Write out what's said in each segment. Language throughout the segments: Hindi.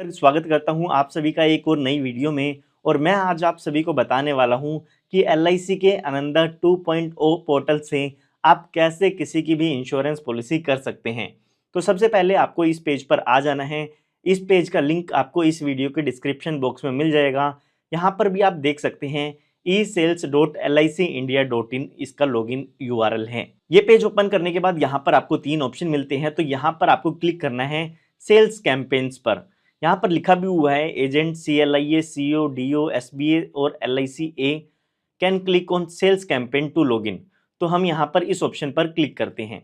स्वागत करता हूं आप सभी का एक और नई वीडियो में। और मैं आज आप सभी को बताने वाला हूं कि एलआईसी के आनंदा 2.0 पोर्टल से आप कैसे किसी की भी इंश्योरेंस पॉलिसी कर सकते हैं। तो सबसे पहले आपको इस पेज पर आ जाना है। इस पेज का लिंक आपको इस वीडियो के डिस्क्रिप्शन बॉक्स में मिल जाएगा। यहाँ पर भी आप देख सकते हैं esales.licindia.in इसका लॉगिन यूआरएल है। ये पेज ओपन करने के बाद यहाँ पर आपको तीन ऑप्शन मिलते हैं। तो यहाँ पर आपको क्लिक करना है सेल्स कैंपेन्स पर। यहाँ पर लिखा भी हुआ है agent CLIA CO DO SBA और LIC can click on sales campaign to login. तो हम यहाँ पर इस ऑप्शन पर क्लिक करते हैं।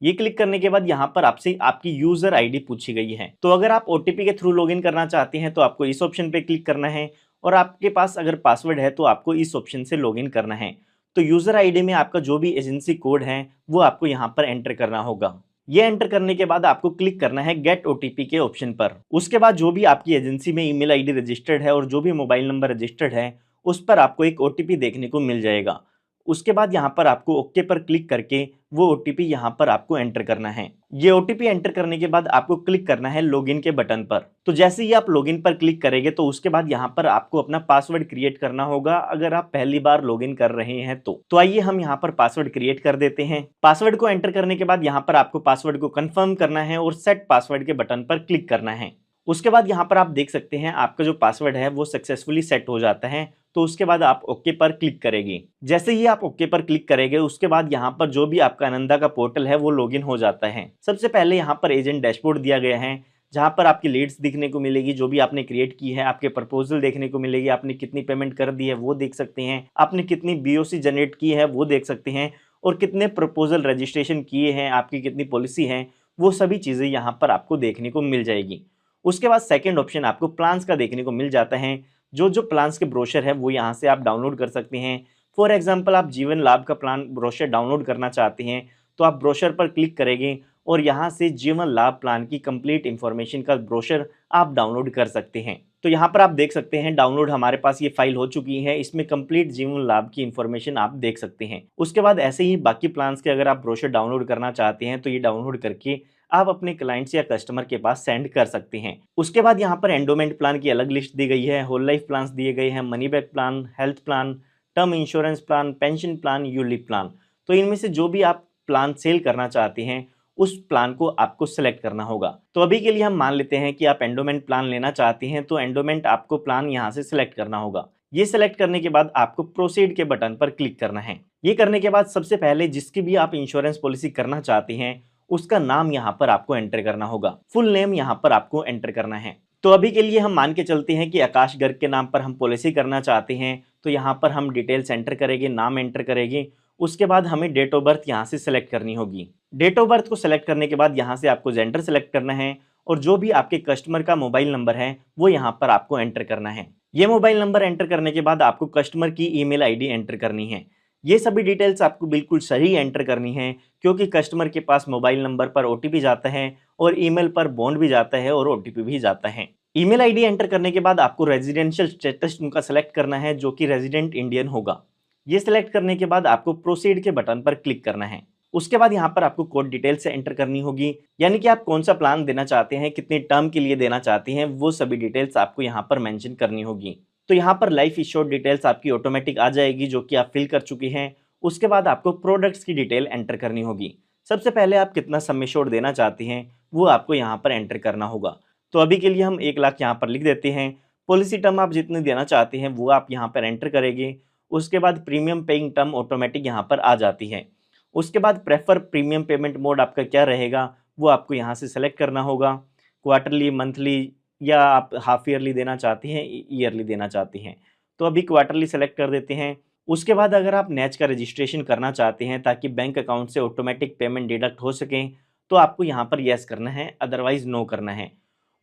ये क्लिक करने के बाद यहाँ पर आपसे आपकी यूजर आईडी पूछी गई है। तो अगर आप OTP के थ्रू लॉगिन करना चाहते हैं तो आपको इस ऑप्शन पे क्लिक करना है, और आपके पास अगर पासवर्ड है तो आपको इस ऑप्शन से लॉगिन करना है। तो यूजर आईडी में आपका जो भी एजेंसी कोड है वो आपको यहाँ पर एंटर करना होगा। ये एंटर करने के बाद आपको क्लिक करना है गेट OTP के ऑप्शन पर। उसके बाद जो भी आपकी एजेंसी में ईमेल आईडी रजिस्टर्ड है और जो भी मोबाइल नंबर रजिस्टर्ड है उस पर आपको एक OTP देखने को मिल जाएगा। उसके बाद यहाँ पर आपको ओके पर क्लिक करके वो OTP यहाँ पर आपको एंटर करना है। ये OTP एंटर करने के बाद आपको क्लिक करना है लॉगिन के बटन पर। तो जैसे ही आप लॉगिन पर क्लिक करेंगे तो उसके बाद यहाँ पर आपको अपना पासवर्ड क्रिएट करना होगा अगर आप पहली बार लॉगिन कर रहे हैं तो आइए हम यहाँ पर पासवर्ड क्रिएट कर देते हैं। पासवर्ड को एंटर करने के बाद यहाँ पर आपको पासवर्ड को कंफर्म करना है और सेट पासवर्ड के बटन पर क्लिक करना है। उसके बाद यहाँ पर आप देख सकते हैं आपका जो पासवर्ड है वो सक्सेसफुली सेट हो जाता है। तो उसके बाद आप ओके पर क्लिक करेंगे। जैसे ही आप ओके पर क्लिक करेंगे उसके बाद यहाँ पर जो भी आपका आनंदा का पोर्टल है वो लॉगिन हो जाता है। सबसे पहले यहाँ पर एजेंट डैशबोर्ड दिया गया है जहाँ पर आपकी लीड्स दिखने को मिलेगी, जो भी आपने क्रिएट की है, आपके प्रपोजल देखने को मिलेगी, आपने कितनी पेमेंट कर दी है वो देख सकते हैं, आपने कितनी BOC जनरेट की है वो देख सकते हैं, और कितने प्रपोजल रजिस्ट्रेशन किए हैं, आपकी कितनी पॉलिसी है, वो सभी चीज़ें यहाँ पर आपको देखने को मिल जाएगी। उसके बाद सेकंड ऑप्शन आपको प्लान्स का देखने को मिल जाता है। जो प्लान्स के ब्रोशर है वो यहाँ से आप डाउनलोड कर सकते हैं। फॉर एग्जांपल आप जीवन लाभ का प्लान ब्रोशर डाउनलोड करना चाहते हैं तो आप ब्रोशर पर क्लिक करेंगे और यहाँ से जीवन लाभ प्लान की कंप्लीट इंफॉर्मेशन का ब्रोशर आप डाउनलोड कर सकते हैं। तो यहाँ पर आप देख सकते हैं डाउनलोड हमारे पास ये फाइल हो चुकी है। इसमें कंप्लीट जीवन लाभ की इंफॉर्मेशन आप देख सकते हैं। उसके बाद ऐसे ही बाकी प्लान्स के अगर आप ब्रोशर डाउनलोड करना चाहते हैं तो ये डाउनलोड करके आप अपने क्लाइंट्स या कस्टमर के पास सेंड कर सकते हैं। उसके बाद यहाँ पर एंडोमेंट प्लान की अलग लिस्ट दी गई है, होल लाइफ प्लान दिए गए हैं, money back plan, health plan, term insurance plan, pension plan, ULIP plan. तो इनमें से जो भी आप प्लान सेल करना चाहते हैं उस प्लान को आपको सेलेक्ट करना होगा। तो अभी के लिए हम मान लेते हैं कि आप एंडोमेंट प्लान लेना चाहते हैं तो एंडोमेंट आपको प्लान यहाँ से सिलेक्ट करना होगा। ये सिलेक्ट करने के बाद आपको प्रोसीड के बटन पर क्लिक करना है। ये करने के बाद सबसे पहले जिसकी भी आप इंश्योरेंस पॉलिसी करना चाहते हैं उसका नाम यहाँ पर आपको एंटर करना होगा। फुल नेम यहाँ पर आपको एंटर करना है। तो अभी के लिए हम मान के चलते हैं कि आकाश गर्ग के नाम पर हम पॉलिसी करना चाहते हैं। तो यहाँ पर हम डिटेल्स एंटर करेंगे, नाम एंटर करेंगे। उसके बाद हमें डेट ऑफ बर्थ यहाँ से सिलेक्ट करनी होगी। डेट ऑफ बर्थ को सिलेक्ट करने के बाद यहाँ से आपको जेंडर सेलेक्ट करना है, और जो भी आपके कस्टमर का मोबाइल नंबर है वो यहाँ पर आपको एंटर करना है। ये मोबाइल नंबर एंटर करने के बाद आपको कस्टमर की ईमेल आईडी एंटर करनी है। ये सभी डिटेल्स आपको बिल्कुल सही एंटर करनी है, क्योंकि कस्टमर के पास मोबाइल नंबर पर OTP जाता है और ईमेल पर बॉन्ड भी जाता है और OTP भी जाता है। ईमेल आईडी एंटर करने के बाद आपको रेजिडेंशियल स्टेटस उनका सेलेक्ट करना है जो कि रेजिडेंट इंडियन होगा। ये सिलेक्ट करने के बाद आपको प्रोसीड के बटन पर क्लिक करना है। उसके बाद यहाँ पर आपको कोड डिटेल्स एंटर करनी होगी, यानी कि आप कौन सा प्लान देना चाहते हैं, कितने टर्म के लिए देना चाहते हैं, वो सभी डिटेल्स आपको यहाँ पर मेंशन करनी होगी। तो यहाँ पर लाइफ इंश्योर्ड डिटेल्स आपकी ऑटोमेटिक आ जाएगी जो कि आप फिल कर चुकी हैं। उसके बाद आपको प्रोडक्ट्स की डिटेल एंटर करनी होगी। सबसे पहले आप कितना सम एश्योर्ड देना चाहते हैं वो आपको यहाँ पर एंटर करना होगा। तो अभी के लिए हम 1 लाख यहाँ पर लिख देते हैं। पॉलिसी टर्म आप जितने देना चाहते हैं वो आप यहाँ पर एंटर करेंगे। उसके बाद प्रीमियम पेइंग टर्म ऑटोमेटिक यहाँ पर आ जाती है। उसके बाद प्रेफर प्रीमियम पेमेंट मोड आपका क्या रहेगा वो आपको यहाँ से सेलेक्ट करना होगा। क्वार्टरली, मंथली, या आप हाफ ईयरली देना चाहते हैं, ईयरली देना चाहते हैं। तो अभी क्वार्टरली सेलेक्ट कर देते हैं। उसके बाद अगर आप NACH का रजिस्ट्रेशन करना चाहते हैं ताकि बैंक अकाउंट से ऑटोमेटिक पेमेंट डिडक्ट हो सके तो आपको यहाँ पर येस करना है, अदरवाइज नो करना है।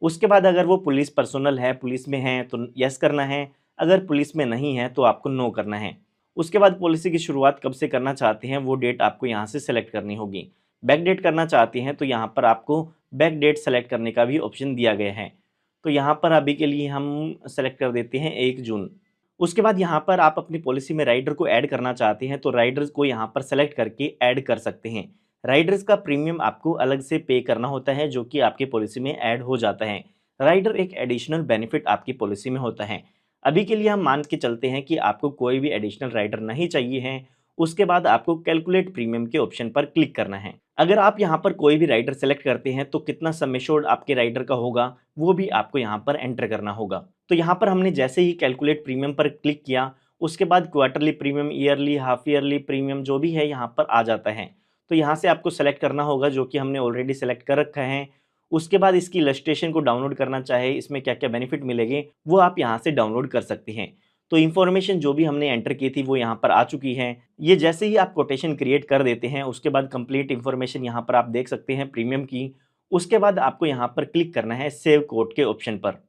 उसके बाद अगर वो पुलिस पर्सनल है, पुलिस में है तो येस करना है, अगर पुलिस में नहीं है तो आपको नो करना है। उसके बाद पॉलिसी की शुरुआत कब से करना चाहते हैं वो डेट आपको यहाँ से सेलेक्ट करनी होगी। बैक डेट करना चाहते हैं तो यहाँ पर आपको बैक डेट सेलेक्ट करने का भी ऑप्शन दिया गया है। तो यहाँ पर अभी के लिए हम सेलेक्ट कर देते हैं 1 जून। उसके बाद यहाँ पर आप अपनी पॉलिसी में राइडर को ऐड करना चाहते हैं तो राइडर्स को यहाँ पर सेलेक्ट करके ऐड कर सकते हैं। राइडर्स का प्रीमियम आपको अलग से पे करना होता है जो कि आपके पॉलिसी में ऐड हो जाता है। राइडर एक एडिशनल बेनिफिट आपकी पॉलिसी में होता है। अभी के लिए हम मान के चलते हैं कि आपको कोई भी एडिशनल राइडर नहीं चाहिए है, उसके बाद आपको कैलकुलेट प्रीमियम के ऑप्शन पर क्लिक करना है। अगर आप यहाँ पर कोई भी राइडर सेलेक्ट करते हैं तो कितना सम एश्योर्ड आपके राइडर का होगा वो भी आपको यहाँ पर एंटर करना होगा। तो यहाँ पर हमने जैसे ही कैलकुलेट प्रीमियम पर क्लिक किया, उसके बाद quarterly premium, yearly, half yearly premium जो भी है यहाँ पर आ जाता है। तो यहाँ से आपको सेलेक्ट करना होगा, जो कि हमने ऑलरेडी सेलेक्ट कर रखा है। उसके बाद इसकी इलस्ट्रेशन को डाउनलोड करना चाहे, इसमें क्या क्या बेनिफिट मिलेंगे वो आप यहाँ से डाउनलोड कर सकते हैं। तो इन्फॉर्मेशन जो भी हमने एंटर की थी वो यहाँ पर आ चुकी है। ये जैसे ही आप कोटेशन क्रिएट कर देते हैं, उसके बाद कंप्लीट इन्फॉर्मेशन यहाँ पर आप देख सकते हैं प्रीमियम की। उसके बाद आपको यहाँ पर क्लिक करना है सेव कोट के ऑप्शन पर।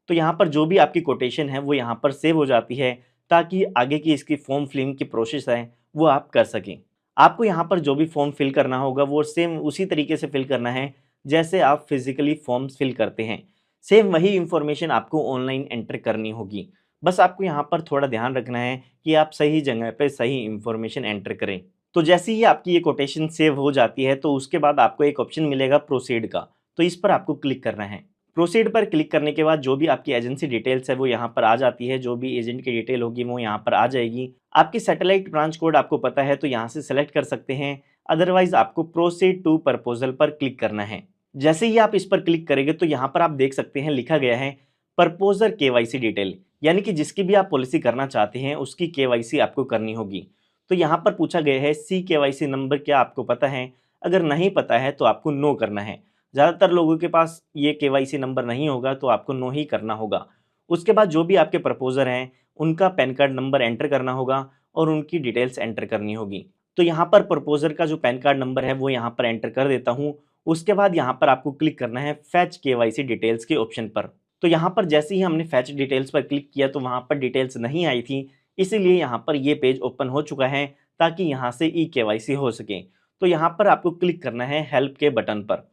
तो यहाँ पर जो भी आपकी कोटेशन है वो यहाँ पर सेव हो जाती है, ताकि आगे की इसकी फॉर्म फिलिंग की प्रोसेस है वो आप कर सकें। आपको यहाँ पर जो भी फॉर्म फिल करना होगा वो सेम उसी तरीके से फिल करना है जैसे आप फिजिकली फॉर्म्स फिल करते हैं। सेम वही इंफॉर्मेशन आपको ऑनलाइन एंटर करनी होगी। बस आपको यहाँ पर थोड़ा ध्यान रखना है कि आप सही जगह पे सही इंफॉर्मेशन एंटर करें। तो जैसे ही आपकी ये कोटेशन सेव हो जाती है तो उसके बाद आपको एक ऑप्शन मिलेगा प्रोसीड का, तो इस पर आपको क्लिक करना है। प्रोसीड पर क्लिक करने के बाद जो भी आपकी एजेंसी डिटेल्स है वो यहाँ पर आ जाती है, जो भी एजेंट की डिटेल होगी वो यहाँ पर आ जाएगी। आपकी सैटेलाइट ब्रांच कोड आपको पता है तो यहाँ से सेलेक्ट कर सकते हैं, अदरवाइज आपको प्रोसीड टू प्रपोजल पर क्लिक करना है। जैसे ही आप इस पर क्लिक करेंगे तो यहाँ पर आप देख सकते हैं लिखा गया है प्रपोजर केवाईसी डिटेल, यानी कि जिसकी भी आप पॉलिसी करना चाहते हैं उसकी केवाईसी आपको करनी होगी। तो यहाँ पर पूछा गया है सी केवाईसी नंबर क्या आपको पता है? अगर नहीं पता है तो आपको नो करना है। ज़्यादातर लोगों के पास ये केवाईसी नंबर नहीं होगा तो आपको नो ही करना होगा। उसके बाद जो भी आपके प्रपोजर हैं उनका पैन कार्ड नंबर एंटर करना होगा और उनकी डिटेल्स एंटर करनी होगी। तो यहाँ पर प्रपोजर का जो पैन कार्ड नंबर है वो यहाँ पर एंटर कर देता हूँ। उसके बाद यहाँ पर आपको क्लिक करना है फैच केवाईसी डिटेल्स के ऑप्शन पर। तो यहाँ पर जैसे ही हमने फैच डिटेल्स पर क्लिक किया तो वहाँ पर डिटेल्स नहीं आई थी, इसीलिए यहाँ पर ये पेज ओपन हो चुका है ताकि यहाँ से ई केवाईसी हो सके। तो यहाँ पर आपको क्लिक करना है हेल्प के बटन पर।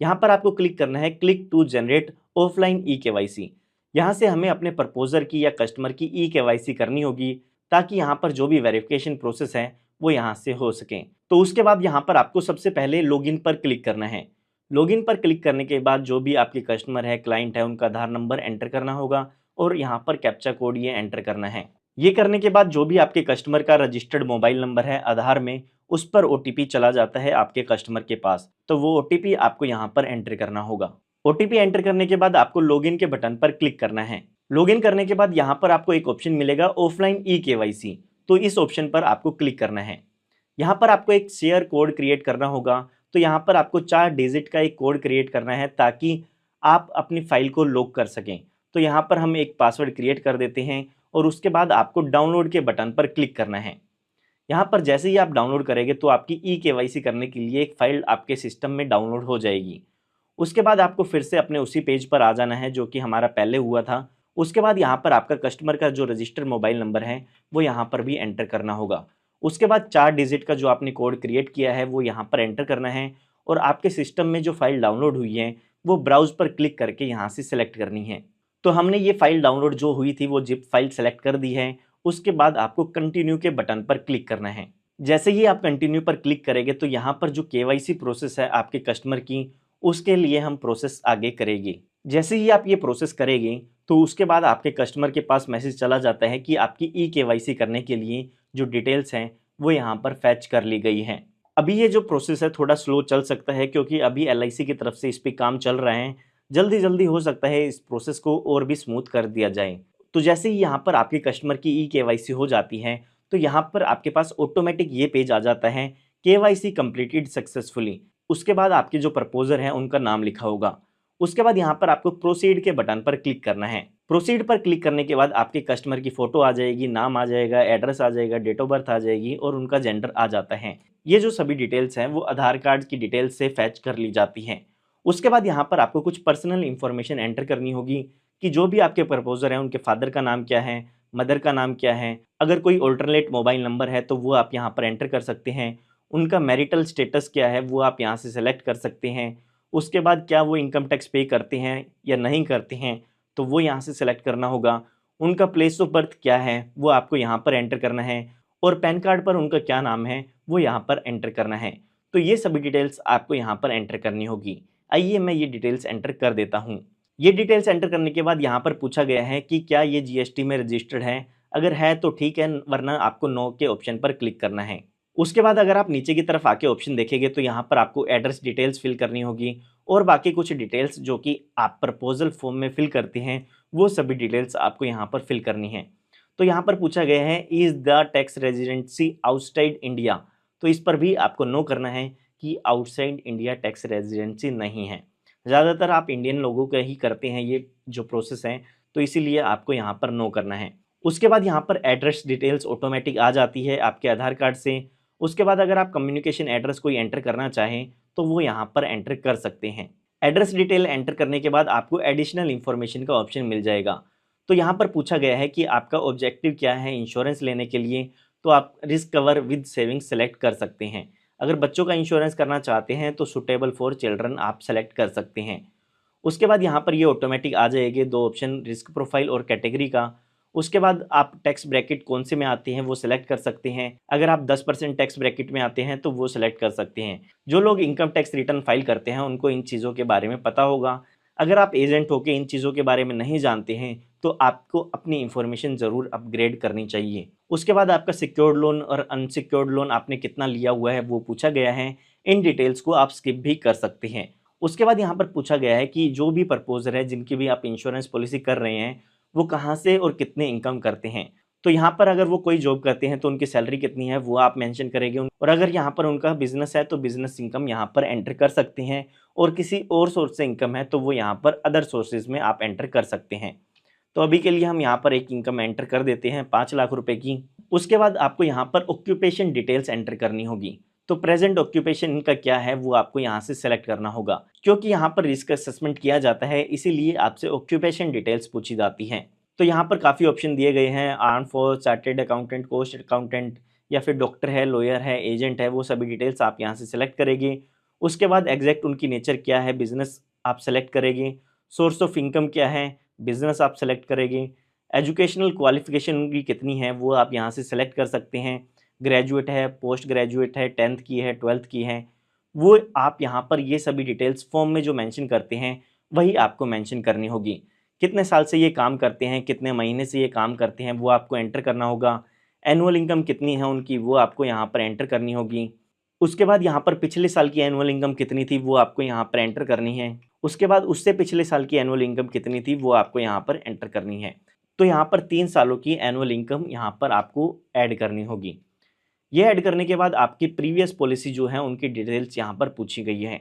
यहाँ पर आपको क्लिक करना है click to generate offline e KYC. यहाँ से हमें अपने प्रपोजर की या कस्टमर की ई केवाईसी करनी होगी, ताकि यहाँ पर जो भी वेरिफिकेशन प्रोसेस है वो यहाँ से हो सके। तो उसके बाद यहाँ पर आपको सबसे पहले लॉगिन पर क्लिक करना है। लॉगिन पर क्लिक करने के बाद जो भी आपके कस्टमर है, क्लाइंट है, उनका आधार नंबर एंटर करना होगा और यहाँ पर कैप्चा कोड ये एंटर करना है। ये करने के बाद जो भी आपके कस्टमर का रजिस्टर्ड मोबाइल नंबर है आधार में, उस पर ओटीपी चला जाता है आपके कस्टमर के पास, तो वो ओटीपी आपको यहाँ पर एंटर करना होगा। ओटीपी एंटर करने के बाद आपको लॉगिन के बटन पर क्लिक करना है। लॉगिन करने के बाद यहाँ पर आपको एक ऑप्शन मिलेगा ऑफलाइन ई केवाईसी, तो इस ऑप्शन पर आपको क्लिक करना है। यहाँ पर आपको एक शेयर कोड क्रिएट करना होगा, तो यहाँ पर आपको 4 डिजिट का एक कोड क्रिएट करना है ताकि आप अपनी फाइल को लॉक कर सकें। तो यहाँ पर हम एक पासवर्ड क्रिएट कर देते हैं और उसके बाद आपको डाउनलोड के बटन पर क्लिक करना है। यहाँ पर जैसे ही आप डाउनलोड करेंगे तो आपकी ई केवाईसी करने के लिए एक फ़ाइल आपके सिस्टम में डाउनलोड हो जाएगी। उसके बाद आपको फिर से अपने उसी पेज पर आ जाना है जो कि हमारा पहले हुआ था। उसके बाद यहाँ पर आपका कस्टमर का जो रजिस्टर्ड मोबाइल नंबर है वो यहाँ पर भी एंटर करना होगा। उसके बाद 4 डिजिट का जो आपने कोड क्रिएट किया है वो यहाँ पर एंटर करना है और आपके सिस्टम में जो फाइल डाउनलोड हुई है वो ब्राउज पर क्लिक करके यहाँ से सिलेक्ट करनी है। तो हमने ये फाइल डाउनलोड जो हुई थी वो जिप फाइल सेलेक्ट कर दी है। उसके बाद आपको कंटिन्यू के बटन पर क्लिक करना है। जैसे ही आप कंटिन्यू पर क्लिक करेंगे तो यहाँ पर जो केवाईसी प्रोसेस है आपके कस्टमर की, उसके लिए हम प्रोसेस आगे करेंगे। जैसे ही आप ये प्रोसेस करेंगे तो उसके बाद आपके कस्टमर के पास मैसेज चला जाता है कि आपकी ई केवाईसी करने के लिए जो डिटेल्स हैं वो यहाँ पर फैच कर ली गई हैं। अभी ये जो प्रोसेस है थोड़ा स्लो चल सकता है क्योंकि अभी एलआईसी की तरफ से इस पर काम चल रहा है। जल्दी जल्दी हो सकता है इस प्रोसेस को और भी स्मूथ कर दिया जाए। तो जैसे ही यहाँ पर आपके कस्टमर की ई केवाईसी हो जाती है तो यहाँ पर आपके पास ऑटोमेटिक ये पेज आ जाता है केवाईसी कंप्लीटेड सक्सेसफुली। उसके बाद आपके जो प्रपोजर हैं उनका नाम लिखा होगा। उसके बाद यहाँ पर आपको प्रोसीड के बटन पर क्लिक करना है। प्रोसीड पर क्लिक करने के बाद आपके कस्टमर की फ़ोटो आ जाएगी, नाम आ जाएगा, एड्रेस आ जाएगा, डेट ऑफ बर्थ आ जाएगी और उनका जेंडर आ जाता है। ये जो सभी डिटेल्स हैं वो आधार कार्ड की डिटेल्स से फैच कर ली जाती हैं। उसके बाद यहाँ पर आपको कुछ पर्सनल इन्फॉर्मेशन एंटर करनी होगी कि जो भी आपके प्रपोजर हैं उनके फादर का नाम क्या है, मदर का नाम क्या है। अगर कोई ऑल्टरनेट मोबाइल नंबर है तो वो आप यहाँ पर एंटर कर सकते हैं। उनका मैरिटल स्टेटस क्या है वो आप यहाँ से सेलेक्ट कर सकते हैं। उसके बाद क्या वो इनकम टैक्स पे करते हैं या नहीं करते हैं तो वो यहाँ से सेलेक्ट करना होगा। उनका प्लेस ऑफ बर्थ क्या है वो आपको यहाँ पर एंटर करना है और पैन कार्ड पर उनका क्या नाम है वो यहाँ पर एंटर करना है। तो ये सभी डिटेल्स आपको यहाँ पर एंटर करनी होगी। आइए मैं ये डिटेल्स एंटर कर देता हूँ। ये डिटेल्स एंटर करने के बाद यहाँ पर पूछा गया है कि क्या ये जीएसटी में रजिस्टर्ड है, अगर है तो ठीक है, वरना आपको नो के ऑप्शन पर क्लिक करना है। उसके बाद अगर आप नीचे की तरफ आके ऑप्शन देखेंगे तो यहाँ पर आपको एड्रेस डिटेल्स फिल करनी होगी और बाकी कुछ डिटेल्स जो कि आप प्रपोजल फॉर्म में फिल करते हैं वो सभी डिटेल्स आपको यहाँ पर फिल करनी है। तो यहाँ पर पूछा गया है is the tax residency outside India, तो इस पर भी आपको नो करना है कि आउटसाइड इंडिया टैक्स रेजिडेंसी नहीं है। ज़्यादातर आप इंडियन लोगों का ही करते हैं ये जो प्रोसेस है, तो इसीलिए आपको यहाँ पर नो करना है। उसके बाद यहाँ पर एड्रेस डिटेल्स ऑटोमेटिक आ जाती है आपके आधार कार्ड से। उसके बाद अगर आप कम्युनिकेशन एड्रेस कोई एंटर करना चाहें तो वो यहाँ पर एंटर कर सकते हैं। एड्रेस डिटेल एंटर करने के बाद आपको एडिशनल इन्फॉर्मेशन का ऑप्शन मिल जाएगा। तो यहाँ पर पूछा गया है कि आपका ऑब्जेक्टिव क्या है इंश्योरेंस लेने के लिए, तो आप risk cover with saving select कर सकते हैं। अगर बच्चों का इंश्योरेंस करना चाहते हैं तो सुटेबल फॉर चिल्ड्रन आप सेलेक्ट कर सकते हैं। उसके बाद यहाँ पर ये ऑटोमेटिक आ जाएंगे दो ऑप्शन, रिस्क प्रोफाइल और कैटेगरी का। उसके बाद आप टैक्स ब्रैकेट कौन से में आते हैं वो सिलेक्ट कर सकते हैं। अगर आप 10% टैक्स ब्रैकेट में आते हैं तो वो सिलेक्ट कर सकते हैं। जो लोग इनकम टैक्स रिटर्न फाइल करते हैं उनको इन चीज़ों के बारे में पता होगा। अगर आप एजेंट होकर इन चीज़ों के बारे में नहीं जानते हैं तो आपको अपनी इंफॉर्मेशन ज़रूर अपग्रेड करनी चाहिए। उसके बाद आपका सिक्योर्ड लोन और अनसिक्योर्ड लोन आपने कितना लिया हुआ है वो पूछा गया है। इन डिटेल्स को आप स्किप भी कर सकते हैं। उसके बाद यहाँ पर पूछा गया है कि जो भी प्रपोजर है जिनकी भी आप इंश्योरेंस पॉलिसी कर रहे हैं वो कहाँ से और कितने इनकम करते हैं। तो यहाँ पर अगर वो कोई जॉब करते हैं तो उनकी सैलरी कितनी है वो आप मेंशन करेंगे, और अगर यहाँ पर उनका बिजनेस है तो बिजनेस इनकम यहाँ पर एंटर कर सकते हैं, और किसी और सोर्स से इनकम है तो वो यहाँ पर अदर सोर्सेज में आप एंटर कर सकते हैं। तो अभी के लिए हम यहाँ पर एक इनकम एंटर कर देते हैं 5 लाख रुपए की। उसके बाद आपको यहाँ पर ऑक्यूपेशन डिटेल्स एंटर करनी होगी। तो प्रेजेंट ऑक्यूपेशन इनका क्या है वो आपको यहाँ से सेलेक्ट करना होगा। क्योंकि यहाँ पर रिस्क असेसमेंट किया जाता है इसीलिए आपसे ऑक्यूपेशन डिटेल्स पूछी जाती हैं। तो यहाँ पर काफ़ी ऑप्शन दिए गए हैं, arm force, chartered accountant, cost accountant, या फिर डॉक्टर है, लॉयर है, एजेंट है, वो सभी डिटेल्स आप यहाँ से सिलेक्ट करेंगे। उसके बाद एग्जैक्ट उनकी नेचर क्या है, बिजनेस आप सेलेक्ट करेंगे। सोर्स ऑफ इनकम क्या है, बिजनेस आप सेलेक्ट करेंगे। एजुकेशनल क्वालिफिकेशन उनकी कितनी है वो आप यहाँ से सेलेक्ट कर सकते हैं। ग्रेजुएट है, पोस्ट ग्रेजुएट है, 10th की है, 12th की है, वो आप यहाँ पर ये सभी डिटेल्स फॉर्म में जो मेंशन करते हैं वही आपको मेंशन करनी होगी। कितने साल से ये काम करते हैं, कितने महीने से ये काम करते हैं वो आपको एंटर करना होगा। एनुअल इनकम कितनी है उनकी वो आपको यहाँ पर एंटर करनी होगी। उसके बाद यहाँ पर पिछले साल की एनुअल इनकम कितनी थी वो आपको यहाँ पर एंटर करनी है। उसके बाद उससे पिछले साल की एनुअल इनकम कितनी थी वो आपको यहाँ पर एंटर करनी है। तो यहाँ पर 3 सालों की एनुअल इनकम यहाँ पर आपको ऐड करनी होगी। ये ऐड करने के बाद आपकी प्रीवियस पॉलिसी जो है उनकी डिटेल्स यहाँ पर पूछी गई है।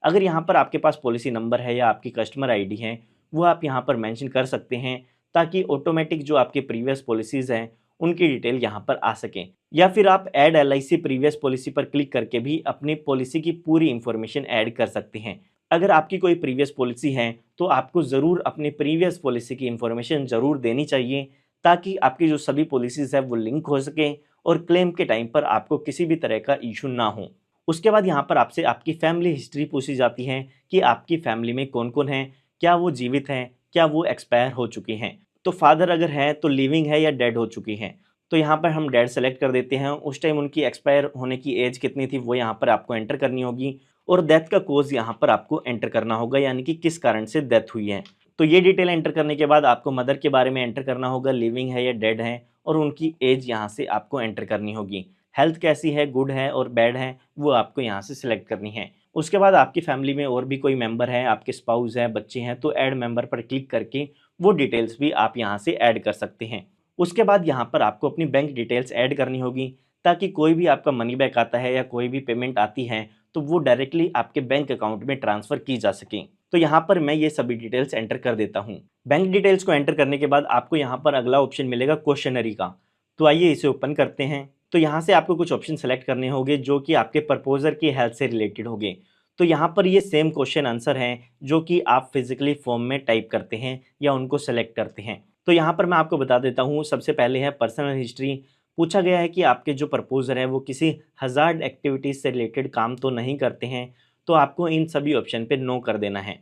अगर यहाँ पर आपके पास पॉलिसी नंबर है या आपकी कस्टमर आईडी है वो आप यहाँ पर मेंशन कर सकते हैं, ताकि ऑटोमेटिक जो आपकी प्रीवियस पॉलिसीज़ हैं उनकी डिटेल यहाँ पर आ सकें। या फिर आप ऐड LIC प्रीवियस पॉलिसी पर क्लिक करके भी अपनी पॉलिसी की पूरी इंफॉर्मेशन ऐड कर सकते हैं। अगर आपकी कोई प्रीवियस पॉलिसी है तो आपको ज़रूर अपनी प्रीवियस पॉलिसी की इंफॉर्मेशन ज़रूर देनी चाहिए, ताकि आपकी जो सभी पॉलिसीज़ है वो लिंक हो सकें और क्लेम के टाइम पर आपको किसी भी तरह का इशू ना हो। उसके बाद यहाँ पर आपसे आपकी फैमिली हिस्ट्री पूछी जाती है कि आपकी फैमिली में कौन कौन है, क्या वो जीवित हैं, क्या वो एक्सपायर हो चुके हैं। तो फादर अगर है तो लिविंग है या डेड हो चुकी हैं। तो यहाँ पर हम डेड सेलेक्ट कर देते हैं। उस टाइम उनकी एक्सपायर होने की एज कितनी थी वो यहाँ पर आपको एंटर करनी होगी, और डेथ का कोज यहाँ पर आपको एंटर करना होगा, यानी कि किस कारण से डेथ हुई है। तो ये डिटेल एंटर करने के बाद आपको मदर के बारे में एंटर करना होगा, लिविंग है या डेड है, और उनकी एज यहाँ से आपको एंटर करनी होगी। हेल्थ कैसी है, गुड है और बैड है, वो आपको यहाँ से सिलेक्ट करनी है। उसके बाद आपकी फैमिली में और भी कोई मेंबर है, आपके स्पाउस हैं, बच्चे हैं, तो ऐड मेंबर पर क्लिक करके वो डिटेल्स भी आप यहाँ से ऐड कर सकते हैं। उसके बाद यहाँ पर आपको अपनी बैंक डिटेल्स ऐड करनी होगी, ताकि कोई भी आपका मनी बैक आता है या कोई भी पेमेंट आती है तो वो डायरेक्टली आपके बैंक अकाउंट में ट्रांसफ़र की जा सके। तो यहाँ पर मैं ये सभी डिटेल्स एंटर कर देता हूँ। बैंक डिटेल्स को एंटर करने के बाद आपको यहाँ पर अगला ऑप्शन मिलेगा क्वेश्चनरी का। तो आइए इसे ओपन करते हैं। तो यहाँ से आपको कुछ ऑप्शन सेलेक्ट करने होंगे जो कि आपके प्रपोजर की हेल्थ से रिलेटेड होंगे। तो यहाँ पर ये सेम क्वेश्चन आंसर हैं जो कि आप फिजिकली फॉर्म में टाइप करते हैं या उनको सेलेक्ट करते हैं। तो यहाँ पर मैं आपको बता देता हूँ। सबसे पहले है पर्सनल हिस्ट्री। पूछा गया है कि आपके जो प्रपोजर है वो किसी हज़ार्ड एक्टिविटीज़ से रिलेटेड काम तो नहीं करते हैं, तो आपको इन सभी ऑप्शन पे नो कर देना है।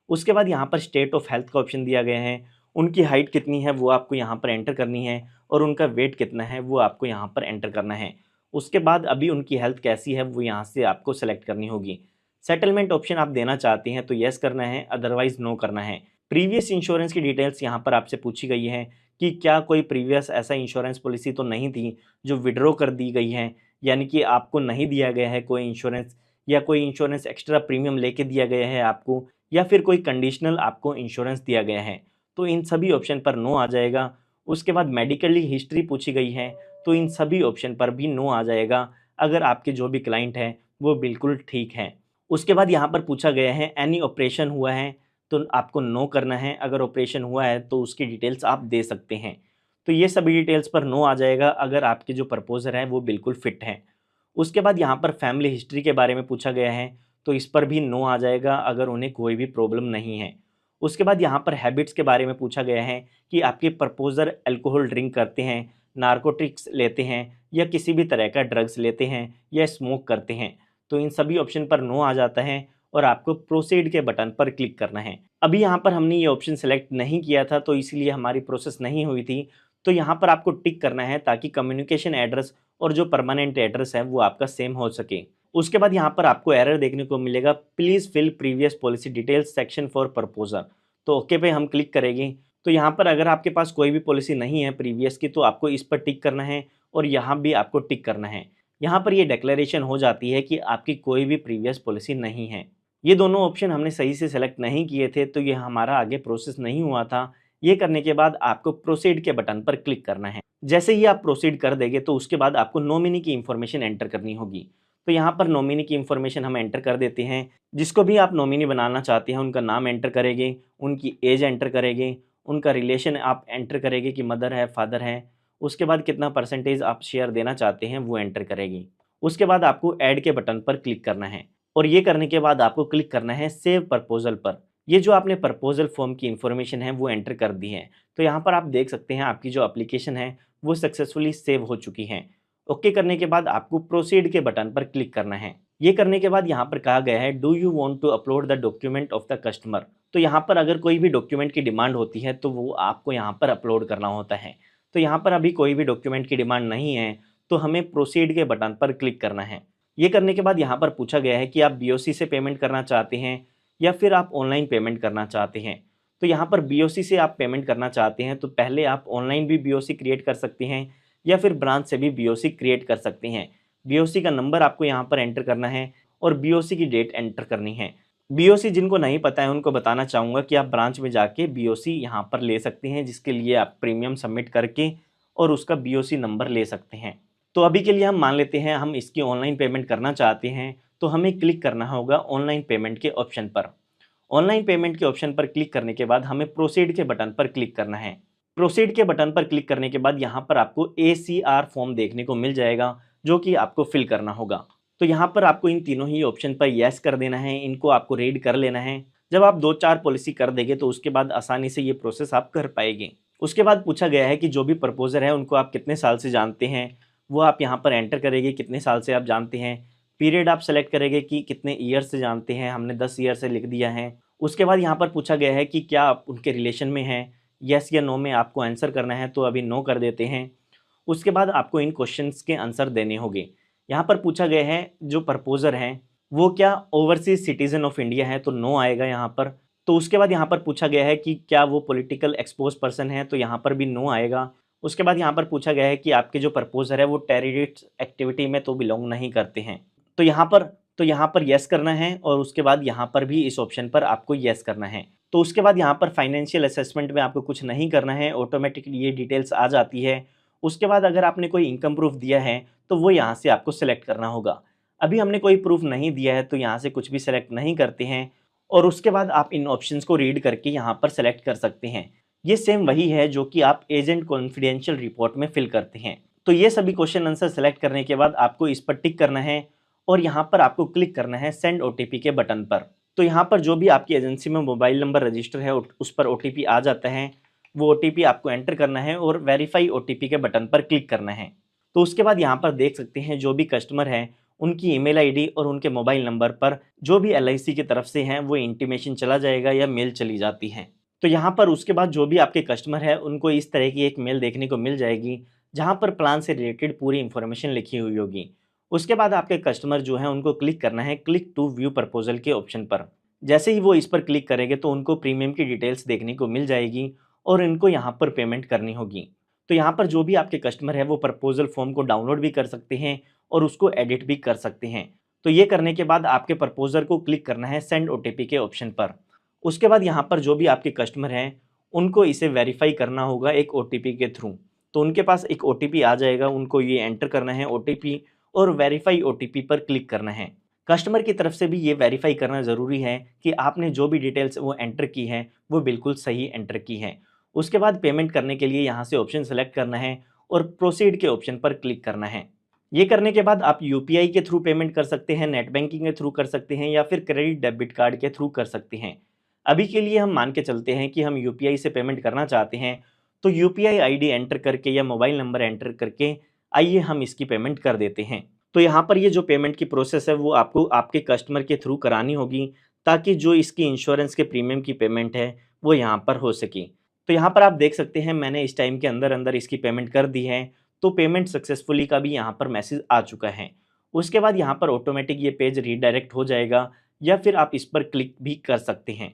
उसके बाद यहाँ पर स्टेट ऑफ हेल्थ का ऑप्शन दिया गया है। उनकी हाइट कितनी है वो आपको यहाँ पर एंटर करनी है, और उनका वेट कितना है वो आपको यहाँ पर एंटर करना है। उसके बाद अभी उनकी हेल्थ कैसी है वो यहाँ से आपको सेलेक्ट करनी होगी। सेटलमेंट ऑप्शन आप देना चाहते हैं तो येस करना है, अदरवाइज़ नो करना है। प्रीवियस इंश्योरेंस की डिटेल्स यहाँ पर आपसे पूछी गई है कि क्या कोई प्रीवियस ऐसा इंश्योरेंस पॉलिसी तो नहीं थी जो विड्रॉ कर दी गई है, यानी कि आपको नहीं दिया गया है कोई इंश्योरेंस, या कोई इंश्योरेंस एक्स्ट्रा प्रीमियम लेके दिया गया है आपको, या फिर कोई कंडीशनल आपको इंश्योरेंस दिया गया है। तो इन सभी ऑप्शन पर नो आ जाएगा। उसके बाद मेडिकली हिस्ट्री पूछी गई है, तो इन सभी ऑप्शन पर भी नो आ जाएगा अगर आपके जो भी क्लाइंट हैं वो बिल्कुल ठीक हैं। उसके बाद यहाँ पर पूछा गया है एनी ऑपरेशन हुआ है, तो आपको नो करना है। अगर ऑपरेशन हुआ है तो उसकी डिटेल्स आप दे सकते हैं। तो ये सभी डिटेल्स पर नो आ जाएगा अगर आपके जो प्रपोजर है वो बिल्कुल फिट हैं। उसके बाद यहाँ पर फैमिली हिस्ट्री के बारे में पूछा गया है, तो इस पर भी नो आ जाएगा अगर उन्हें कोई भी प्रॉब्लम नहीं है। उसके बाद यहाँ पर हैबिट्स के बारे में पूछा गया है कि आपके प्रपोजर अल्कोहल ड्रिंक करते हैं, नार्कोटिक्स लेते हैं, या किसी भी तरह का ड्रग्स लेते हैं, या स्मोक करते हैं। तो इन सभी ऑप्शन पर नो आ जाता है और आपको प्रोसीड के बटन पर क्लिक करना है। अभी यहाँ पर हमने ये ऑप्शन सेलेक्ट नहीं किया था, तो इसलिए हमारी प्रोसेस नहीं हुई थी। तो यहाँ पर आपको टिक करना है ताकि कम्युनिकेशन एड्रेस और जो परमानेंट एड्रेस है वो आपका सेम हो सके। उसके बाद यहाँ पर आपको एरर देखने को मिलेगा, please fill previous policy details section for proposer. तो ओके पे हम क्लिक करेंगे। तो यहाँ पर अगर आपके पास कोई भी पॉलिसी नहीं है प्रीवियस की, तो आपको इस पर टिक करना है और यहाँ भी आपको टिक करना है। यहाँ पर ये डिक्लेरेशन हो जाती है कि आपकी कोई भी प्रीवियस पॉलिसी नहीं है। ये दोनों ऑप्शन हमने सही से सेलेक्ट नहीं किए थे, तो ये हमारा आगे प्रोसेस नहीं हुआ था। ये करने के बाद आपको प्रोसीड के बटन पर क्लिक करना है। जैसे ही आप प्रोसीड कर देंगे तो उसके बाद आपको नॉमिनी की इन्फॉर्मेशन एंटर करनी होगी। तो यहाँ पर नॉमिनी की इन्फॉर्मेशन हम एंटर कर देते हैं। जिसको भी आप नॉमिनी बनाना चाहते हैं उनका नाम एंटर करेंगे, उनकी एज एंटर करेंगे, उनका रिलेशन आप एंटर करेंगे कि मदर है, फादर है। उसके बाद कितना परसेंटेज आप शेयर देना चाहते हैं वो एंटर करेंगे। उसके बाद आपको ऐड के बटन पर क्लिक करना है और ये करने के बाद आपको क्लिक करना है सेव प्रपोजल पर। ये जो आपने प्रपोजल फॉर्म की इन्फॉर्मेशन है वो एंटर कर दी है। तो यहाँ पर आप देख सकते हैं आपकी जो एप्लीकेशन है वो सक्सेसफुली सेव हो चुकी है। ओके करने के बाद आपको प्रोसीड के बटन पर क्लिक करना है। ये करने के बाद यहाँ पर कहा गया है do you want to upload the document of the customer. तो यहाँ पर अगर कोई भी डॉक्यूमेंट की डिमांड होती है तो वो आपको यहाँ पर अपलोड करना होता है। तो यहाँ पर अभी कोई भी डॉक्यूमेंट की डिमांड नहीं है, तो हमें प्रोसीड के बटन पर क्लिक करना है। ये करने के बाद यहाँ पर पूछा गया है कि आप बीओसी से पेमेंट करना चाहते हैं या फिर आप ऑनलाइन पेमेंट करना चाहते हैं। तो यहाँ पर बीओसी से आप पेमेंट करना चाहते हैं तो पहले आप ऑनलाइन भी बीओसी क्रिएट कर सकते हैं या फिर ब्रांच से भी बीओसी क्रिएट कर सकते हैं। बीओसी का नंबर आपको यहाँ पर एंटर करना है और बीओसी की डेट एंटर करनी है। बीओसी जिनको नहीं पता है उनको बताना चाहूँगा कि आप ब्रांच में जाके बीओसी यहाँ पर ले सकते हैं, जिसके लिए आप प्रीमियम सबमिट करके और उसका बीओसी नंबर ले सकते हैं। तो अभी के लिए हम मान लेते हैं हम इसकी ऑनलाइन पेमेंट करना चाहते हैं, तो हमें क्लिक करना होगा ऑनलाइन पेमेंट के ऑप्शन पर। ऑनलाइन पेमेंट के ऑप्शन पर क्लिक करने के बाद हमें प्रोसीड के बटन पर क्लिक करना है। प्रोसीड के बटन पर क्लिक करने के बाद यहाँ पर आपको ACR फॉर्म देखने को मिल जाएगा जो कि आपको फिल करना होगा। तो यहाँ पर आपको इन तीनों ही ऑप्शन पर यस कर देना है, इनको आपको रीड कर लेना है। जब आप 2-4 पॉलिसी कर देंगे तो उसके बाद आसानी से ये प्रोसेस आप कर पाएंगे। उसके बाद पूछा गया है कि जो भी प्रपोजर है उनको आप कितने साल से जानते हैं, वो आप यहाँ पर एंटर करेंगे कितने साल से आप जानते हैं। पीरियड आप सेलेक्ट करेंगे कि कितने ईयर से जानते हैं, हमने 10 ईयर से लिख दिया है। उसके बाद यहाँ पर पूछा गया है कि क्या आप उनके रिलेशन में हैं, यस या नो में आपको आंसर करना है, तो अभी नो कर देते हैं। उसके बाद आपको इन क्वेश्चंस के आंसर देने होंगे। यहाँ पर पूछा गया है जो प्रपोजर हैं वो क्या ओवरसीज सिटीजन ऑफ इंडिया है, तो नो आएगा यहाँ पर। तो उसके बाद यहाँ पर पूछा गया है कि क्या वो पॉलिटिकल एक्सपोज पर्सन है, तो यहाँ पर भी नो आएगा। उसके बाद यहाँ पर पूछा गया है कि आपके जो प्रपोजर है वो टेररिस्ट एक्टिविटी में तो बिलोंग नहीं करते हैं, तो यहाँ पर यस करना है और उसके बाद यहाँ पर भी इस ऑप्शन पर आपको यस करना है। तो उसके बाद यहाँ पर फाइनेंशियल असेसमेंट में आपको कुछ नहीं करना है, ऑटोमेटिकली ये डिटेल्स आ जाती है। उसके बाद अगर आपने कोई इनकम प्रूफ दिया है तो वो यहाँ से आपको सेलेक्ट करना होगा। अभी हमने कोई प्रूफ नहीं दिया है तो यहाँ से कुछ भी सेलेक्ट नहीं करते हैं और उसके बाद आप इन ऑप्शंस को रीड करके यहाँ पर सेलेक्ट कर सकते हैं। ये सेम वही है जो कि आप एजेंट कॉन्फिडेंशियल रिपोर्ट में फिल करते हैं। तो ये सभी क्वेश्चन आंसर सेलेक्ट करने के बाद आपको इस पर टिक करना है और यहाँ पर आपको क्लिक करना है सेंड OTP के बटन पर। तो यहाँ पर जो भी आपकी एजेंसी में मोबाइल नंबर रजिस्टर है उस पर OTP आ जाता है, वो OTP आपको एंटर करना है और वेरीफाई OTP के बटन पर क्लिक करना है। तो उसके बाद यहाँ पर देख सकते हैं जो भी कस्टमर है उनकी ईमेल आईडी और उनके मोबाइल नंबर पर जो भी LIC की तरफ से हैं वो इंटीमेशन चला जाएगा या मेल चली जाती है। तो यहाँ पर उसके बाद जो भी आपके कस्टमर है उनको इस तरह की एक मेल देखने को मिल जाएगी जहाँ पर प्लान से रिलेटेड पूरी इन्फॉर्मेशन लिखी हुई होगी। उसके बाद आपके कस्टमर जो है उनको क्लिक करना है क्लिक टू व्यू प्रपोजल के ऑप्शन पर। जैसे ही वो इस पर क्लिक करेंगे तो उनको प्रीमियम की डिटेल्स देखने को मिल जाएगी और इनको यहाँ पर पेमेंट करनी होगी। तो यहाँ पर जो भी आपके कस्टमर है वो प्रपोजल फॉर्म को डाउनलोड भी कर सकते हैं और उसको एडिट भी कर सकते हैं। तो ये करने के बाद आपके प्रपोजल को क्लिक करना है सेंड ओटीपी के ऑप्शन पर। उसके बाद यहाँ पर जो भी आपके कस्टमर हैं उनको इसे वेरीफाई करना होगा एक ओटीपी के थ्रू। तो उनके पास एक ओटीपी आ जाएगा, उनको ये एंटर करना है ओटीपी और वेरीफाई ओटीपी पर क्लिक करना है। कस्टमर की तरफ से भी ये वेरीफाई करना ज़रूरी है कि आपने जो भी डिटेल्स वो एंटर की है वो बिल्कुल सही एंटर की है। उसके बाद पेमेंट करने के लिए यहाँ से ऑप्शन सेलेक्ट करना है और प्रोसीड के ऑप्शन पर क्लिक करना है। ये करने के बाद आप यूपीआई के थ्रू पेमेंट कर सकते हैं, नेट बैंकिंग के थ्रू कर सकते हैं या फिर क्रेडिट डेबिट कार्ड के थ्रू कर सकते हैं। अभी के लिए हम मान के चलते हैं कि हम यूपीआई से पेमेंट करना चाहते हैं, तो यूपीआई आईडी एंटर करके या मोबाइल नंबर एंटर करके आइए हम इसकी पेमेंट कर देते हैं। तो यहाँ पर ये जो पेमेंट की प्रोसेस है वो आपको आपके कस्टमर के थ्रू करानी होगी ताकि जो इसकी इंश्योरेंस के प्रीमियम की पेमेंट है वो यहाँ पर हो सके। तो यहाँ पर आप देख सकते हैं मैंने इस टाइम के अंदर अंदर इसकी पेमेंट कर दी है, तो पेमेंट सक्सेसफुली का भी यहाँ पर मैसेज आ चुका है। उसके बाद यहाँ पर ऑटोमेटिक ये पेज रीडायरेक्ट हो जाएगा या फिर आप इस पर क्लिक भी कर सकते हैं।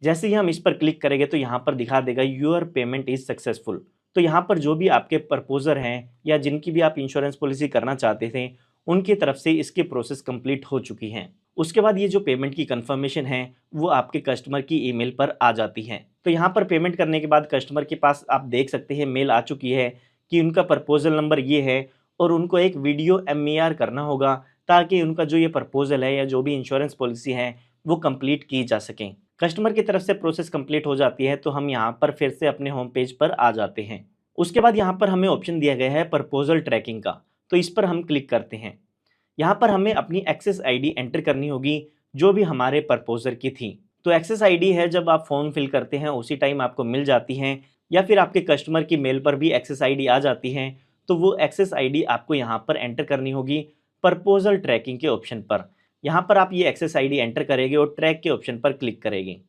जैसे ही हम इस पर क्लिक करेंगे तो यहाँ पर दिखा देगा योर पेमेंट इज सक्सेसफुल। तो यहाँ पर जो भी आपके प्रपोजर हैं या जिनकी भी आप इंश्योरेंस पॉलिसी करना चाहते थे उनकी तरफ से इसकी प्रोसेस कंप्लीट हो चुकी है। उसके बाद ये जो पेमेंट की कंफर्मेशन है वो आपके कस्टमर की ईमेल पर आ जाती है। तो यहाँ पर पेमेंट करने के बाद कस्टमर के पास आप देख सकते हैं मेल आ चुकी है कि उनका प्रपोजल नंबर ये है और उनको एक वीडियो एमईआर करना होगा ताकि उनका जो ये प्रपोजल है या जो भी इंश्योरेंस पॉलिसी है वो कंप्लीट की जा सके। कस्टमर की तरफ से प्रोसेस कंप्लीट हो जाती है तो हम यहाँ पर फिर से अपने होम पेज पर आ जाते हैं। उसके बाद यहाँ पर हमें ऑप्शन दिया गया है प्रपोजल ट्रैकिंग का, तो इस पर हम क्लिक करते हैं। यहाँ पर हमें अपनी एक्सेस आईडी एंटर करनी होगी जो भी हमारे प्रपोजर की थी। तो एक्सेस आईडी है जब आप फॉर्म फिल करते हैं उसी टाइम आपको मिल जाती है या फिर आपके कस्टमर की मेल पर भी एक्सेस आईडी आ जाती है। तो वो एक्सेस आईडी आपको यहाँ पर एंटर करनी होगी प्रपोजल ट्रैकिंग के ऑप्शन पर। यहाँ पर आप ये एक्सेस आईडी एंटर करेंगे और ट्रैक के ऑप्शन पर क्लिक करेंगे।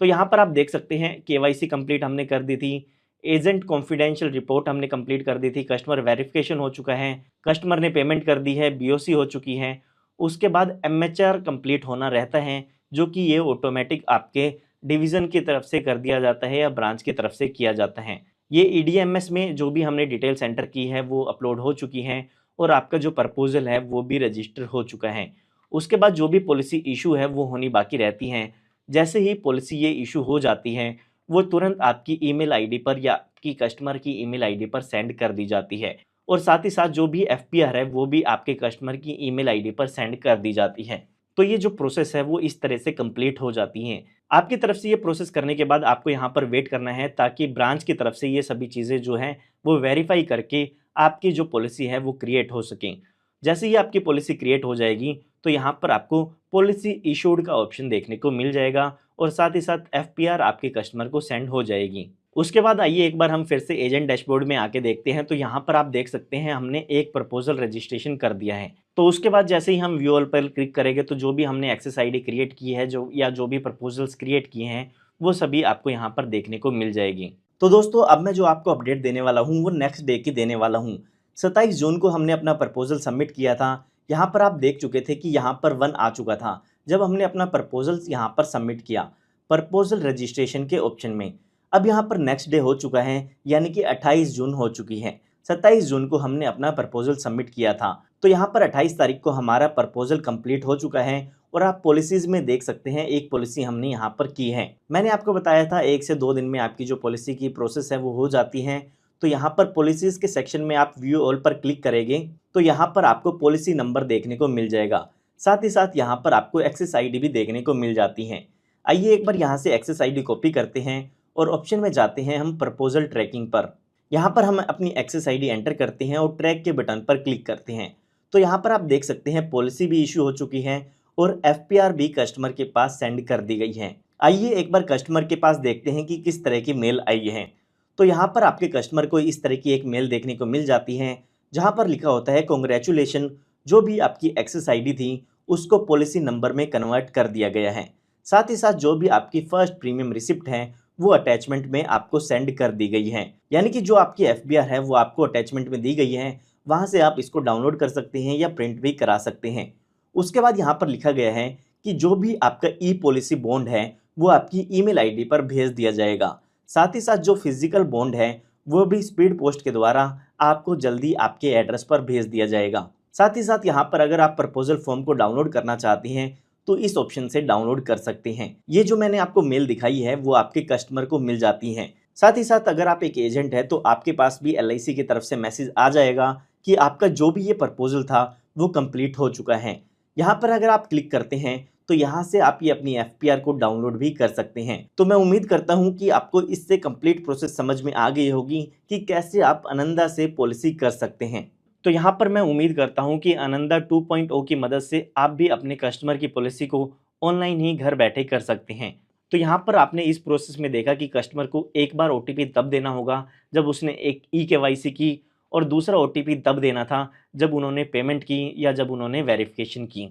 तो यहाँ पर आप देख सकते हैं केवाईसी कंप्लीट हमने कर दी थी, एजेंट कॉन्फिडेंशियल रिपोर्ट हमने कंप्लीट कर दी थी, कस्टमर वेरिफिकेशन हो चुका है, कस्टमर ने पेमेंट कर दी है, बीओसी हो चुकी है। उसके बाद एमएचआर कंप्लीट होना रहता है जो कि ये ऑटोमेटिक आपके डिवीज़न की तरफ से कर दिया जाता है या ब्रांच की तरफ से किया जाता है। ये ईडीएमएस में जो भी हमने डिटेल्स एंटर की है वो अपलोड हो चुकी हैं और आपका जो प्रपोजल है वो भी रजिस्टर हो चुका है। उसके बाद जो भी पॉलिसी इशू है वो होनी बाकी रहती हैं। जैसे ही पॉलिसी ये इशू हो जाती है वो तुरंत आपकी ईमेल आईडी पर या आपकी कस्टमर की ईमेल आईडी पर सेंड कर दी जाती है और साथ ही साथ जो भी एफपीआर है वो भी आपके कस्टमर की ईमेल आईडी पर सेंड कर दी जाती है। तो ये जो प्रोसेस है वो इस तरह से कंप्लीट हो जाती है। आपकी तरफ से ये प्रोसेस करने के बाद आपको यहाँ पर वेट करना है ताकि ब्रांच की तरफ से ये सभी चीज़ें जो हैं वो वेरीफाई करके आपकी जो पॉलिसी है वो क्रिएट हो सकें। जैसे ही आपकी पॉलिसी क्रिएट हो जाएगी तो यहाँ पर आपको पॉलिसी इशूड का ऑप्शन देखने को मिल जाएगा और साथ ही साथ एफपीआर आपके कस्टमर को सेंड हो जाएगी। उसके बाद आइए एक बार हम फिर से एजेंट डैशबोर्ड में आके देखते हैं। तो यहाँ पर आप देख सकते हैं हमने एक प्रपोजल रजिस्ट्रेशन कर दिया है। तो उसके बाद जैसे ही हम व्यू ऑल पर क्लिक करेंगे तो जो भी हमने एक्सेस आईडी क्रिएट की है जो भी प्रपोजल्स क्रिएट किए हैं वो सभी आपको यहाँ पर देखने को मिल जाएगी। तो दोस्तों अब मैं जो आपको अपडेट देने वाला हूँ वो नेक्स्ट डे की देने वाला हूँ। 27 जून को हमने अपना प्रपोजल सबमिट किया था। यहाँ पर आप देख चुके थे कि यहाँ पर 1 आ चुका था जब हमने अपना प्रपोजल यहाँ पर सबमिट किया प्रपोजल रजिस्ट्रेशन के ऑप्शन में। अब यहाँ पर नेक्स्ट डे हो चुका है यानी कि 28 जून हो चुकी है। 27 जून को हमने अपना प्रपोजल सबमिट किया था तो यहाँ पर 28 तारीख को हमारा प्रपोजल कंप्लीट हो चुका है और आप पॉलिसीज में देख सकते हैं एक पॉलिसी हमने यहाँ पर की है। मैंने आपको बताया था 1 से 2 दिन में आपकी जो पॉलिसी की प्रोसेस है वो हो जाती है। तो यहाँ पर पॉलिसीज के सेक्शन में आप व्यू ऑल पर क्लिक करेंगे तो यहाँ पर आपको पॉलिसी नंबर देखने को मिल जाएगा। साथ ही साथ यहाँ पर आपको एक्सेस आईडी भी देखने को मिल जाती है। आइए एक बार यहाँ से एक्सेस आईडी कॉपी करते हैं और ऑप्शन में जाते हैं हम प्रपोजल ट्रैकिंग पर। यहाँ पर हम अपनी एक्सेस आईडी एंटर करते हैं और ट्रैक के बटन पर क्लिक करते हैं। तो यहाँ पर आप देख सकते हैं पॉलिसी भी इशू हो चुकी है और एफपीआर भी कस्टमर के पास सेंड कर दी गई है। आइए एक बार कस्टमर के पास देखते हैं कि किस तरह की मेल आई है। तो यहाँ पर आपके कस्टमर को इस तरह की एक मेल देखने को मिल जाती है जहाँ पर लिखा होता है कॉन्ग्रेचुलेशन, जो भी आपकी एक्सेस आईडी थी उसको पॉलिसी नंबर में कन्वर्ट कर दिया गया है। साथ ही साथ जो भी आपकी फर्स्ट प्रीमियम रिसिप्ट है वो अटैचमेंट में आपको सेंड कर दी गई है। यानी कि जो आपकी एफबीआर है वो आपको अटैचमेंट में दी गई है, वहाँ से आप इसको डाउनलोड कर सकते हैं या प्रिंट भी करा सकते हैं। उसके बाद यहाँ पर लिखा गया है कि जो भी आपका ई पॉलिसी बॉन्ड है वो आपकी ईमेल आईडी पर भेज दिया जाएगा। साथ ही साथ जो फिजिकल बॉन्ड है वो भी स्पीड पोस्ट के द्वारा आपको जल्दी आपके एड्रेस पर भेज दिया जाएगा। साथ ही साथ यहाँ पर अगर आप प्रपोजल फॉर्म को डाउनलोड करना चाहती हैं तो इस ऑप्शन से डाउनलोड कर सकते हैं। ये जो मैंने आपको मेल दिखाई है वो आपके कस्टमर को मिल जाती हैं। साथ ही साथ अगर आप एक एजेंट है तो आपके पास भी LIC की तरफ से मैसेज आ जाएगा कि आपका जो भी ये प्रपोजल था वो कंप्लीट हो चुका है। यहाँ पर अगर आप क्लिक करते हैं तो यहाँ से आप ये अपनी FPR को डाउनलोड भी कर सकते हैं। तो मैं उम्मीद करता हूँ कि आपको इससे कंप्लीट प्रोसेस समझ में आ गई होगी कि कैसे आप आनंदा से पॉलिसी कर सकते हैं। तो यहाँ पर मैं उम्मीद करता हूँ कि आनंदा 2.0 की मदद से आप भी अपने कस्टमर की पॉलिसी को ऑनलाइन ही घर बैठे कर सकते हैं। तो यहाँ पर आपने इस प्रोसेस में देखा कि कस्टमर को एक बार OTP तब देना होगा जब उसने एक eKYC की, और दूसरा OTP तब देना था जब उन्होंने पेमेंट की या जब उन्होंने वेरिफिकेशन की।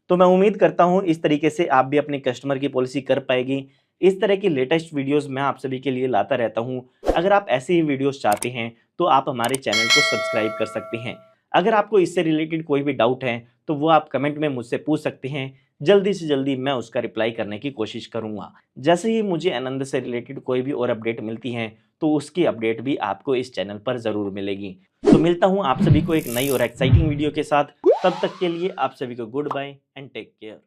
तो मैं उम्मीद करता हूँ इस तरीके से आप भी अपने कस्टमर की पॉलिसी कर पाएगी। इस तरह की लेटेस्ट वीडियोस मैं आप सभी के लिए लाता रहता हूँ। अगर आप ऐसे ही वीडियोस चाहते हैं तो आप हमारे चैनल को सब्सक्राइब कर सकते हैं। अगर आपको इससे रिलेटेड कोई भी डाउट है तो वो आप कमेंट में मुझसे पूछ सकते हैं। जल्दी से जल्दी मैं उसका रिप्लाई करने की कोशिश करूँगा। जैसे ही मुझे आनंद से रिलेटेड कोई भी और अपडेट मिलती है तो उसकी अपडेट भी आपको इस चैनल पर ज़रूर मिलेगी। तो मिलता हूँ आप सभी को एक नई और एक्साइटिंग वीडियो के साथ। तब तक के लिए आप सभी को goodbye and take care.